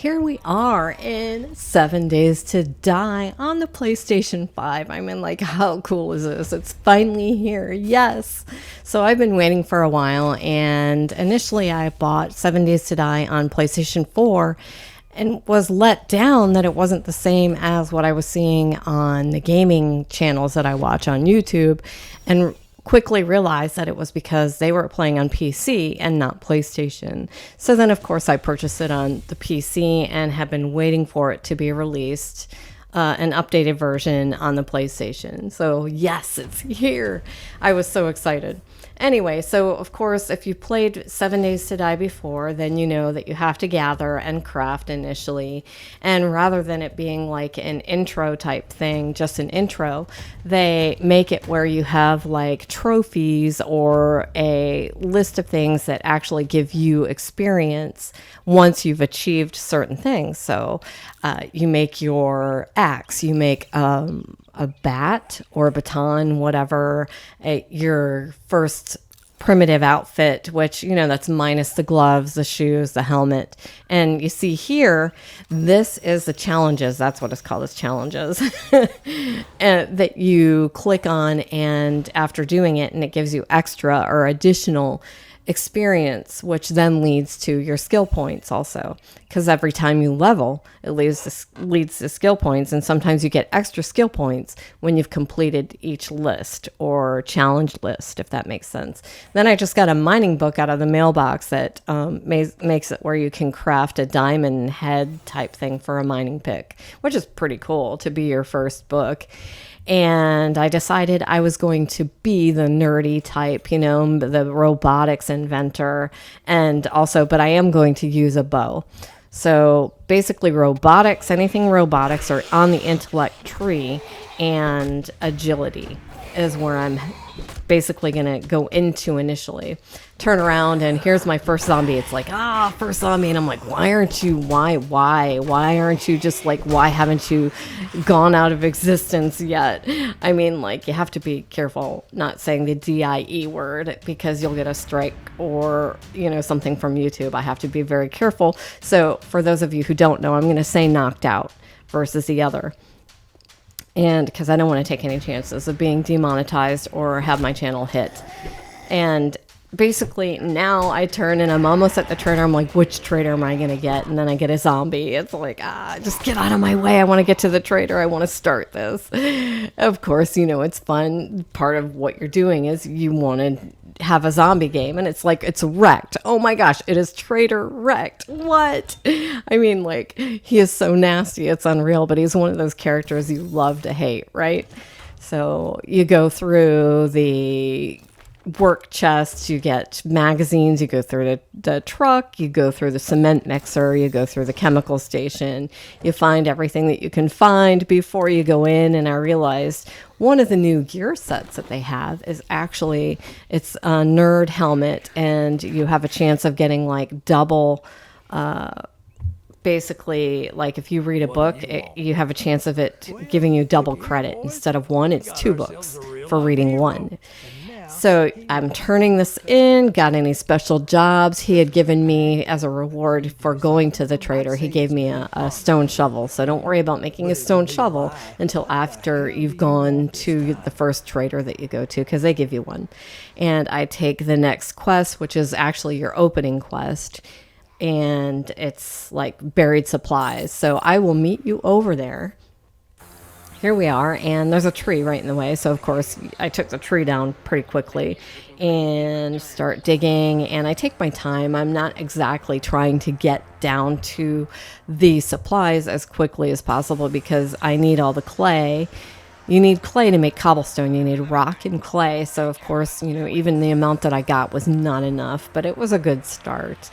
Here we are in 7 Days to Die on the PlayStation 5. I mean, like, how cool is this? It's finally here. Yes. So I've been waiting for a while, and initially I bought 7 Days to Die on PlayStation 4 and was let down that it wasn't the same as what I was seeing on the gaming channels that I watch on YouTube, and quickly realized that it was because they were playing on PC and not PlayStation. So then, of course, I purchased it on the PC and have been waiting for it to be released, an updated version on the PlayStation. So yes, it's here. I was so excited. Anyway, so of course, if you played 7 Days to Die before, then you know that you have to gather and craft initially. And rather than it being like an intro type thing, just an intro, they make it where you have like trophies or a list of things that actually give you experience once you've achieved certain things. So you make your axe, you make a bat or a baton, whatever, your first primitive outfit, which, you know, that's minus the gloves, the shoes, the helmet. And you see here, this is the challenges. That's what it's called, is challenges. And that you click on, and after doing it, and it gives you extra or additional experience, which then leads to your skill points also, because every time you level, it leads to skill points, and sometimes you get extra skill points when you've completed each list or challenge list, if that makes sense. Then I just got a mining book out of the mailbox that makes it where you can craft a diamond head type thing for a mining pick, which is pretty cool to be your first book. And I decided I was going to be the nerdy type, you know, the robotics inventor, and also, but I am going to use a bow. So basically robotics, anything robotics, are on the intellect tree, and agility is where I'm basically going to go into initially. Turn around, and here's my first zombie. It's like, first zombie. And I'm like, why aren't you just like, why haven't you gone out of existence yet? I mean, like, you have to be careful not saying the DIE word, because you'll get a strike or, you know, something from YouTube. I have to be very careful. So for those of you who don't know, I'm going to say knocked out versus the other. And because I don't want to take any chances of being demonetized or have my channel hit. And basically now I turn and I'm almost at the trader. I'm like, which trader am I going to get? And then I get a zombie. It's like, just get out of my way. I want to get to the trader. I want to start this. Of course, you know, it's fun. Part of what you're doing is you want to have a zombie game, and it's like, it's wrecked. Oh my gosh, it is trader wrecked. What? I mean, like, he is so nasty, it's unreal, but he's one of those characters you love to hate, right? So you go through the work chests, you get magazines, you go through the truck, you go through the cement mixer, you go through the chemical station, you find everything that you can find before you go in. And I realized one of the new gear sets that they have is actually, it's a nerd helmet, and you have a chance of getting like double, basically, like if you read a book, you have a chance of it giving you double credit. Instead of one, it's 2 books for reading one. So I'm turning this in, got any special jobs. He had given me, as a reward for going to the trader, he gave me a stone shovel. So don't worry about making a stone shovel until after you've gone to the first trader that you go to, because they give you one. And I take the next quest, which is actually your opening quest, and it's like buried supplies. So I will meet you over there. Here we are, and there's a tree right in the way. So, of course, I took the tree down pretty quickly and start digging, and I take my time. I'm not exactly trying to get down to the supplies as quickly as possible, because I need all the clay. You need clay to make cobblestone. You need rock and clay. So, of course, you know, even the amount that I got was not enough, but it was a good start.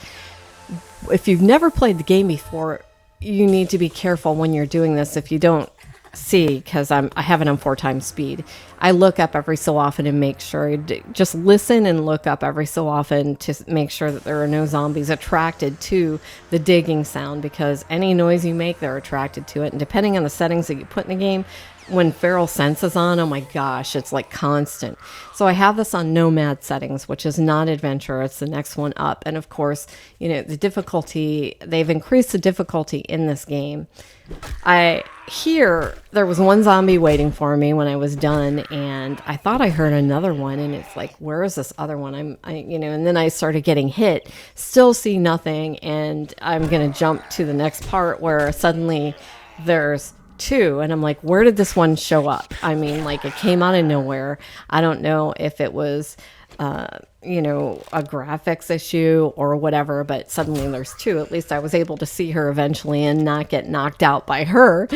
If you've never played the game before, you need to be careful when you're doing this. If you don't see, because I have it on 4 times speed, I look up every so often and make sure, just listen and look up every so often to make sure that there are no zombies attracted to the digging sound, because any noise you make, they're attracted to it. And depending on the settings that you put in the game, when feral sense is on, oh my gosh, it's like constant. So I have this on nomad settings, which is not adventure. It's the next one up. And of course, you know, the difficulty, they've increased the difficulty in this game. There was one zombie waiting for me when I was done, and I thought I heard another one, and it's like, where is this other one? And then I started getting hit, still see nothing, and I'm going to jump to the next part where suddenly there's two, and I'm like, where did this one show up? I mean, like, it came out of nowhere. I don't know if it was a graphics issue or whatever, but suddenly there's two. At least I was able to see her eventually and not get knocked out by her.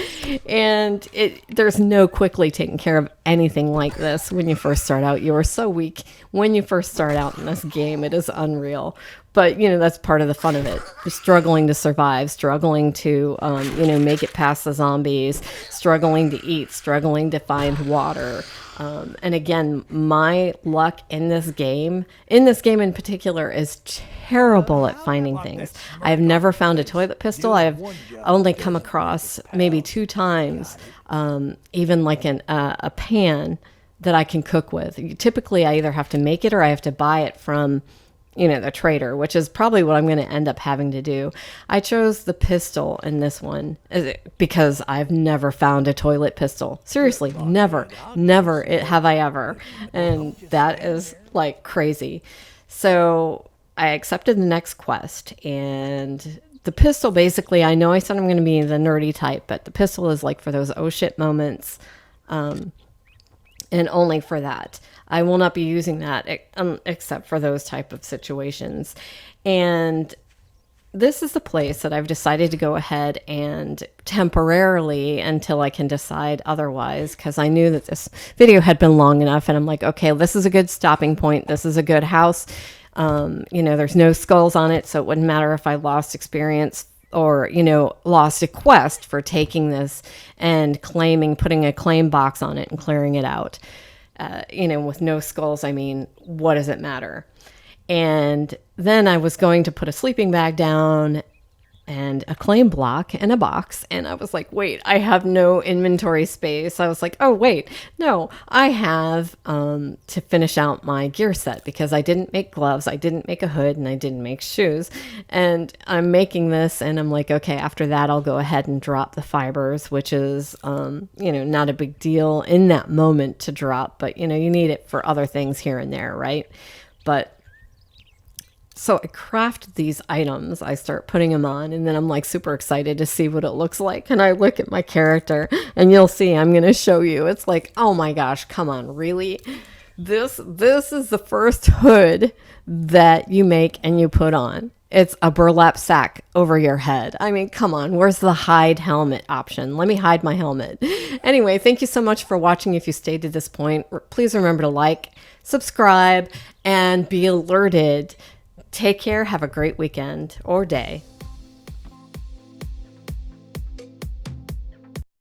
And there's no quickly taking care of anything like this when you first start out. You are so weak when you first start out in this game. It is unreal. But, that's part of the fun of it. You're struggling to survive, struggling to, make it past the zombies, struggling to eat, struggling to find water. And again, my luck in this game in particular, is terrible at finding things. I have never found a toilet pistol. I have only come across maybe 2 times, even like a pan that I can cook with. Typically, I either have to make it or I have to buy it from the trader, which is probably what I'm going to end up having to do. I chose the pistol in this one because I've never found a toilet pistol. Seriously, never have I ever. And that is like crazy. So I accepted the next quest, and the pistol, basically, I know I said I'm going to be the nerdy type, but the pistol is like for those oh shit moments, and only for that. I will not be using that except for those type of situations. And this is the place that I've decided to go ahead and temporarily, until I can decide otherwise, because I knew that this video had been long enough, and I'm like, okay, this is a good stopping point. This is a good house. There's no skulls on it, so it wouldn't matter if I lost experience or, lost a quest for taking this and putting a claim box on it and clearing it out. With no skulls, I mean, what does it matter? And then I was going to put a sleeping bag down and a claim block and a box. And I was like, wait, I have no inventory space. I was like, oh, wait, no, I have to finish out my gear set, because I didn't make gloves, I didn't make a hood, and I didn't make shoes. And I'm making this, and I'm like, okay, after that, I'll go ahead and drop the fibers, which is, not a big deal in that moment to drop, but, you need it for other things here and there, right? But so I craft these items, I start putting them on, and then I'm like super excited to see what it looks like. And I look at my character, and you'll see, I'm going to show you. It's like, oh my gosh, come on, really? This is the first hood that you make and you put on. It's a burlap sack over your head. I mean, come on, where's the hide helmet option? Let me hide my helmet. Anyway, thank you so much for watching. If you stayed to this point, please remember to like, subscribe, and be alerted. Take care. Have a great weekend or day.